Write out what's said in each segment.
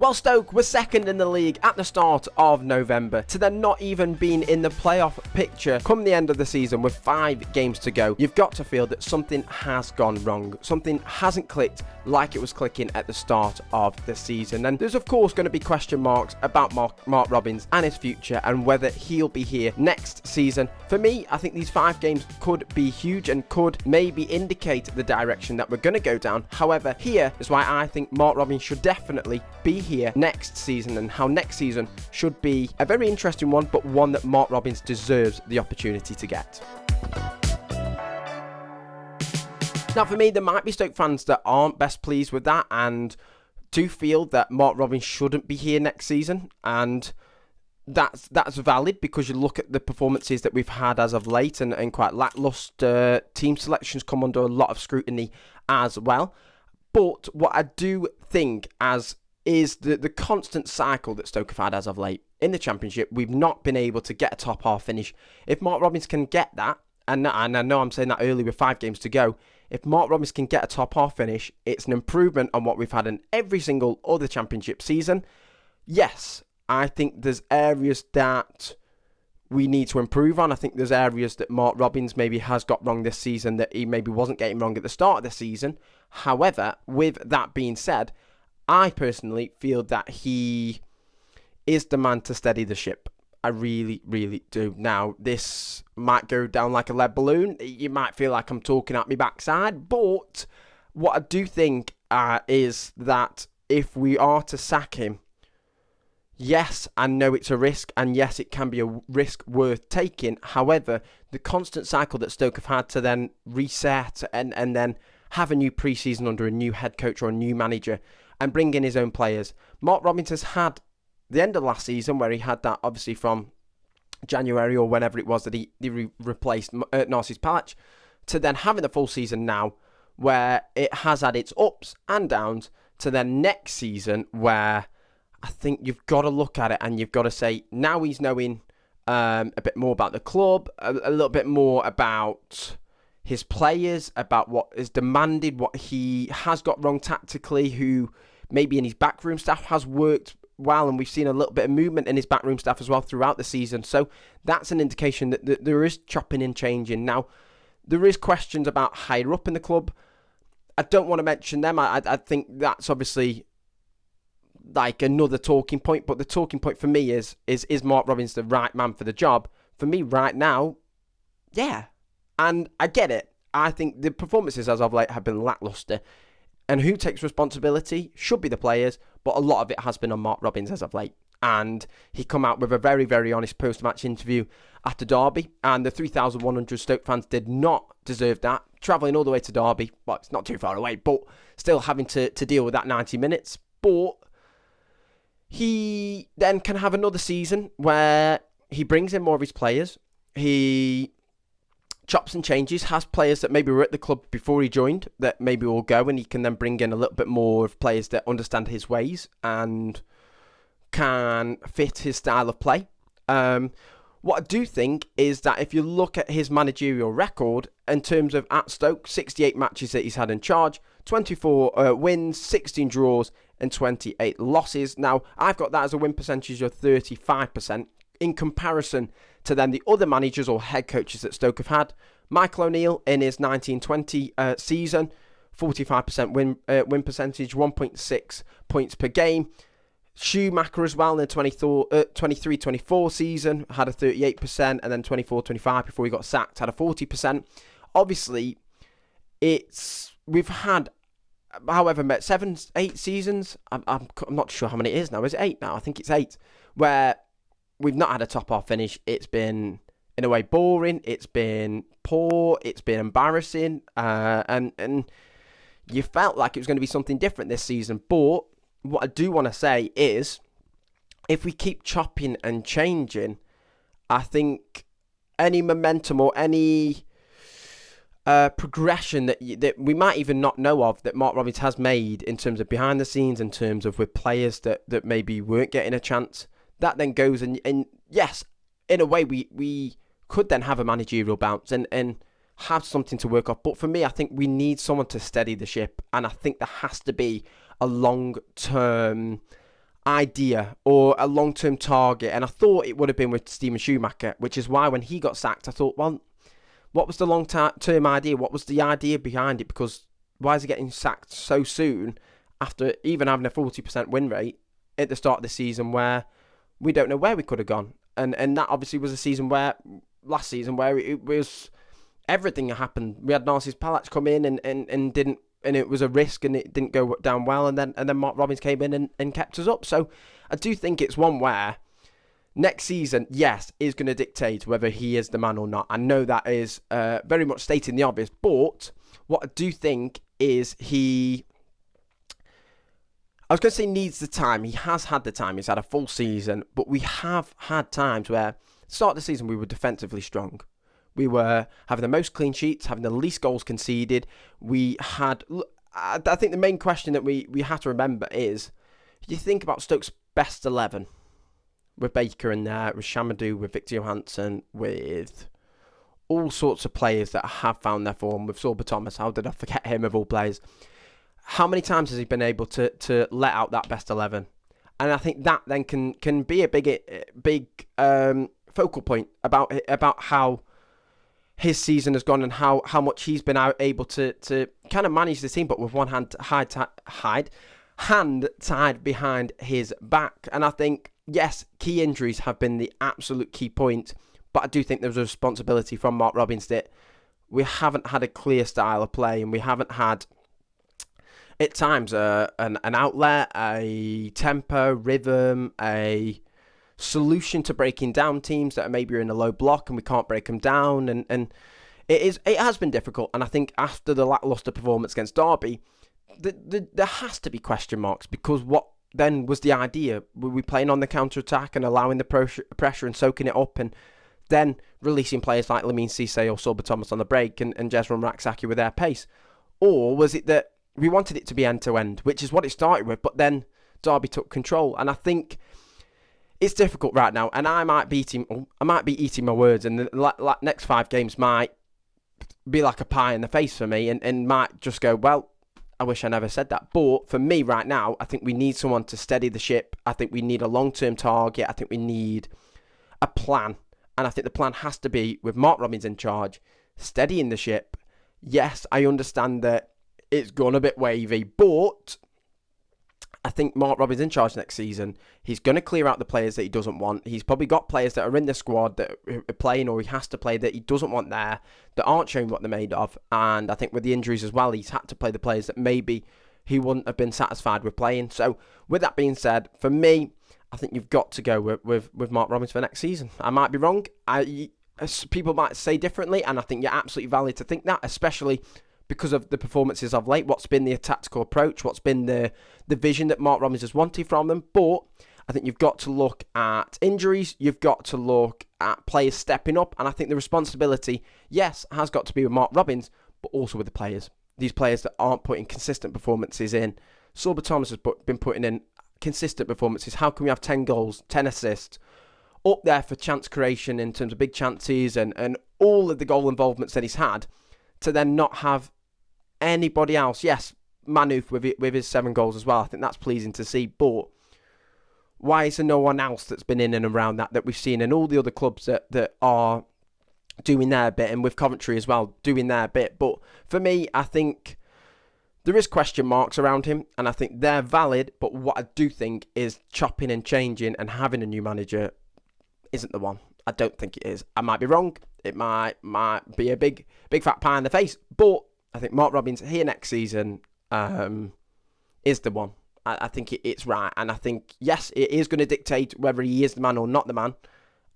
While Stoke were second in the league at the start of November, to then not even being in the playoff picture come the end of the season with 5 games to go, you've got to feel that something has gone wrong. Something hasn't clicked like it was clicking at the start of the season. And there's of course going to be question marks about Mark Robins and his future and whether he'll be here next season. For me, I think these 5 games could be huge and could maybe indicate the direction that we're going to go down. However, here is why I think Mark Robins should definitely be here next season, and how next season should be a very interesting one, but one that Mark Robins deserves the opportunity to get. Now, for me, there might be Stoke fans that aren't best pleased with that and do feel that Mark Robins shouldn't be here next season, and that's valid because you look at the performances that we've had as of late, and quite lacklustre team selections come under a lot of scrutiny as well. But what I do think is the constant cycle that Stoke have had as of late in the Championship. We've not been able to get a top half finish. If Mark Robins can get that, and I know I'm saying that early with 5 games to go, if Mark Robins can get a top half finish, it's an improvement on what we've had in every single other Championship season. Yes, I think there's areas that we need to improve on. I think there's areas that Mark Robins maybe has got wrong this season that he maybe wasn't getting wrong at the start of the season. However, with that being said, I personally feel that he is the man to steady the ship. I really, really do. Now, this might go down like a lead balloon. You might feel like I'm talking out my backside. But what I do think is that if we are to sack him, yes, I know it's a risk, and yes, it can be a risk worth taking. However, the constant cycle that Stoke have had to then reset and then have a new pre-season under a new head coach or a new manager and bring in his own players. Mark Robins has had the end of last season where he had that obviously from January or whenever it was that he replaced Narcis Palic, to then having the full season now where it has had its ups and downs, to then next season where I think you've got to look at it and you've got to say now he's knowing a bit more about the club, a little bit more about his players, about what is demanded, what he has got wrong tactically, who maybe in his backroom staff has worked well, and we've seen a little bit of movement in his backroom staff as well throughout the season. So that's an indication that there is chopping and changing. Now, there is questions about higher up in the club. I don't want to mention them. I think that's obviously like another talking point, but the talking point for me is Mark Robins the right man for the job? For me right now, yeah. And I get it. I think the performances as of late have been lacklustre. And who takes responsibility should be the players, but a lot of it has been on Mark Robins as of late. And he come out with a very, very honest post-match interview after Derby, and the 3,100 Stoke fans did not deserve that. Travelling all the way to Derby, well, it's not too far away, but still having to deal with that 90 minutes. But he then can have another season where he brings in more of his players. He chops and changes, has players that maybe were at the club before he joined that maybe will go, and he can then bring in a little bit more of players that understand his ways and can fit his style of play. What I do think is that if you look at his managerial record in terms of at Stoke, 68 matches that he's had in charge, 24 wins, 16 draws and 28 losses. Now, I've got that as a win percentage of 35% in comparison to then the other managers or head coaches that Stoke have had. Michael O'Neill in his 1920 season, 45% win percentage, 1.6 points per game. Schumacher as well in the 23-24 season had a 38%, and then 24-25 before he got sacked had a 40%. Obviously, we've had, however, 8 seasons. I'm not sure how many it is now. Is it 8 now? I think it's 8, where we've not had a top half finish. It's been, in a way, boring. It's been poor. It's been embarrassing. And you felt like it was going to be something different this season. But what I do want to say is, if we keep chopping and changing, I think any momentum or any progression that we might even not know of that Mark Robins has made in terms of behind the scenes, in terms of with players that maybe weren't getting a chance, that then goes and yes, in a way we could then have a managerial bounce and have something to work off. But for me, I think we need someone to steady the ship, and I think there has to be a long-term idea or a long-term target, and I thought it would have been with Steven Schumacher, which is why when he got sacked, I thought, well, what was the long-term idea? What was the idea behind it? Because why is he getting sacked so soon after even having a 40% win rate at the start of the season where we don't know where we could have gone? And that obviously was a season where, last season, where it was everything happened. We had Narcissus Palace come in and didn't, and it was a risk and it didn't go down well, and then Mark Robins came in and kept us up. So I do think it's one where next season, yes, is going to dictate whether he is the man or not. I know that is very much stating the obvious, but what I do think is I was going to say needs the time. He has had the time. He's had a full season, but we have had times where, start of the season, we were defensively strong. We were having the most clean sheets, having the least goals conceded. We had, I think the main question that we have to remember is, you think about Stoke's best 11, with Baker in there, with Shamadou, with Victor Johansson, with all sorts of players that have found their form, with Sorba Thomas, how did I forget him of all players? How many times has he been able to let out that best 11? And I think that then can be a big focal point about how his season has gone and how much he's been able to kind of manage the team, but with one hand tied behind his back. And I think, yes, key injuries have been the absolute key point, but I do think there's a responsibility from Mark Robins that we haven't had a clear style of play, and we haven't had, at times, an outlet, a tempo, rhythm, a solution to breaking down teams that are maybe in a low block and we can't break them down. And it has been difficult. And I think after the lackluster performance against Derby, there has to be question marks, because what then was the idea? Were we playing on the counter-attack and allowing the pressure and soaking it up, and then releasing players like Lamine Cisse or Sorba Thomas on the break and Jezron Raksaki with their pace? Or was it that we wanted it to be end-to-end, which is what it started with, but then Derby took control? And I think it's difficult right now, and I might be eating my words, and the next 5 games might be like a pie in the face for me, and might just go, well, I wish I never said that. But for me right now, I think we need someone to steady the ship. I think we need a long-term target. I think we need a plan. And I think the plan has to be, with Mark Robins in charge, steadying the ship. Yes, I understand that it's gone a bit wavy, but I think Mark Robins in charge next season, he's going to clear out the players that he doesn't want. He's probably got players that are in the squad that are playing, or he has to play, that he doesn't want there, that aren't showing what they're made of. And I think with the injuries as well, he's had to play the players that maybe he wouldn't have been satisfied with playing. So with that being said, for me, I think you've got to go with Mark Robins for next season. I might be wrong. People might say differently, and I think you're absolutely valid to think that, especially because of the performances of late. What's been the tactical approach? What's been the vision that Mark Robins has wanted from them? But I think you've got to look at injuries. You've got to look at players stepping up. And I think the responsibility, yes, has got to be with Mark Robins, but also with the players. These players that aren't putting consistent performances in. Sorba Thomas has been putting in consistent performances. How can we have 10 goals, 10 assists, up there for chance creation in terms of big chances and all of the goal involvements that he's had, to then not have anybody else? Yes, Manouf with his 7 goals as well. I think that's pleasing to see. But why is there no one else that's been in and around that we've seen in all the other clubs that are doing their bit, and with Coventry as well doing their bit? But for me, I think there is question marks around him, and I think they're valid. But what I do think is chopping and changing and having a new manager isn't the one. I don't think it is. I might be wrong. It might be a big fat pie in the face. But I think Mark Robins here next season is the one. I think it's right. And I think, yes, it is going to dictate whether he is the man or not the man.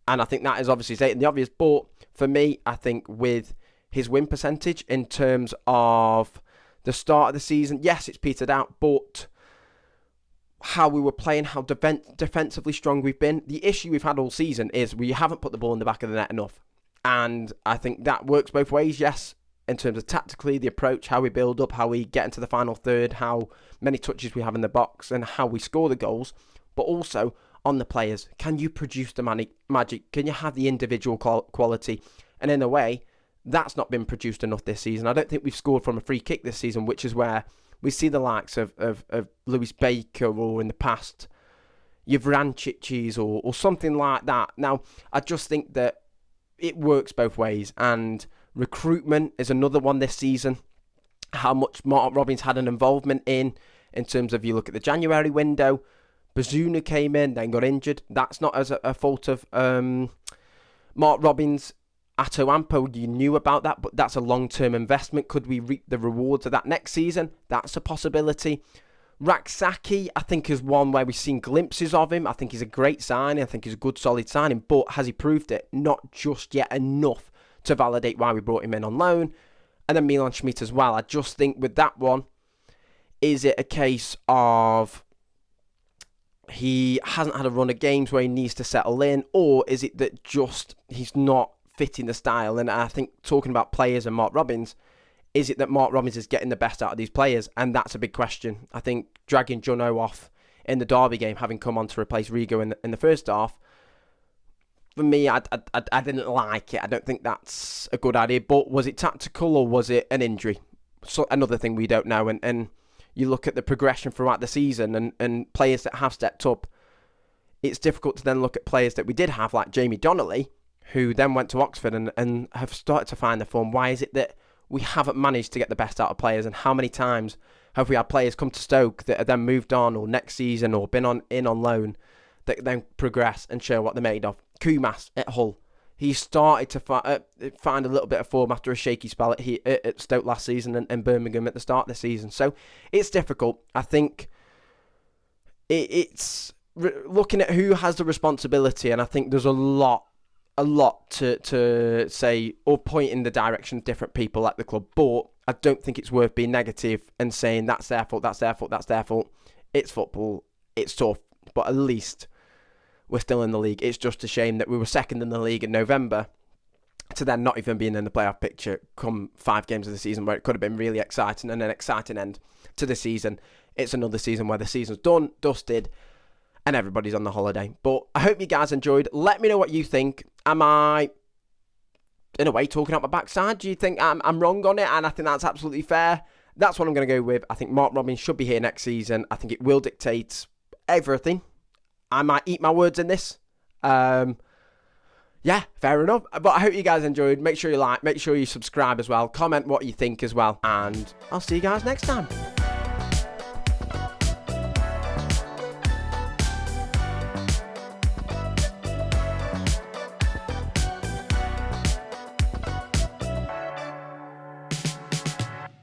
And I think that is obviously stating the obvious. But for me, I think with his win percentage in terms of the start of the season, yes, it's petered out. But how we were playing, how defensively strong we've been. The issue we've had all season is we haven't put the ball in the back of the net enough. And I think that works both ways, yes, in terms of tactically, the approach, how we build up, how we get into the final third, how many touches we have in the box, and how we score the goals, but also on the players. Can you produce the magic? Can you have the individual quality? And in a way, that's not been produced enough this season. I don't think we've scored from a free kick this season, which is where we see the likes of Lewis Baker, or in the past, your Vrancic's or something like that. Now, I just think that it works both ways, and recruitment is another one this season. How much Mark Robins had an involvement in terms of, you look at the January window, Bazunu came in, then got injured. That's not as a fault of Mark Robins. Atto Ampo, you knew about that, but that's a long-term investment. Could we reap the rewards of that next season? That's a possibility. Raksaki, I think, is one where we've seen glimpses of him. I think he's a great signing. I think he's a good, solid signing. But has he proved it? Not just yet enough to validate why we brought him in on loan. And then Milan Schmidt as well. I just think with that one, is it a case of he hasn't had a run of games where he needs to settle in? Or is it that just he's not fitting the style? And I think, talking about players and Mark Robins, is it that Mark Robins is getting the best out of these players? And that's a big question. I think dragging Jono off in the Derby game, having come on to replace Rigo in the first half, for me, I didn't like it. I don't think that's a good idea. But was it tactical or was it an injury? So another thing we don't know. And you look at the progression throughout the season and players that have stepped up, it's difficult to then look at players that we did have, like Jamie Donnelly, who then went to Oxford and have started to find the form. Why is it that we haven't managed to get the best out of players? And how many times have we had players come to Stoke that have then moved on, or next season, or been on loan, that then progress and show what they're made of? Kumas at Hull, he started to find a little bit of form after a shaky spell at Stoke last season and Birmingham at the start of the season. So it's difficult. I think it's looking at who has the responsibility, and I think there's a lot to say or point in the direction of different people at the club, but I don't think it's worth being negative and saying that's their fault, that's their fault, that's their fault. It's football, it's tough, but at least we're still in the league. It's just a shame that we were second in the league in November to then not even being in the playoff picture come 5 games of the season, where it could have been really exciting and an exciting end to the season. It's another season where the season's done, dusted, and everybody's on the holiday. But I hope you guys enjoyed. Let me know what you think. Am I, in a way, talking out my backside? Do you think I'm wrong on it? And I think that's absolutely fair. That's what I'm going to go with. I think Mark Robins should be here next season. I think it will dictate everything. I might eat my words in this. Yeah, fair enough. But I hope you guys enjoyed. Make sure you like, make sure you subscribe as well. Comment what you think as well. And I'll see you guys next time.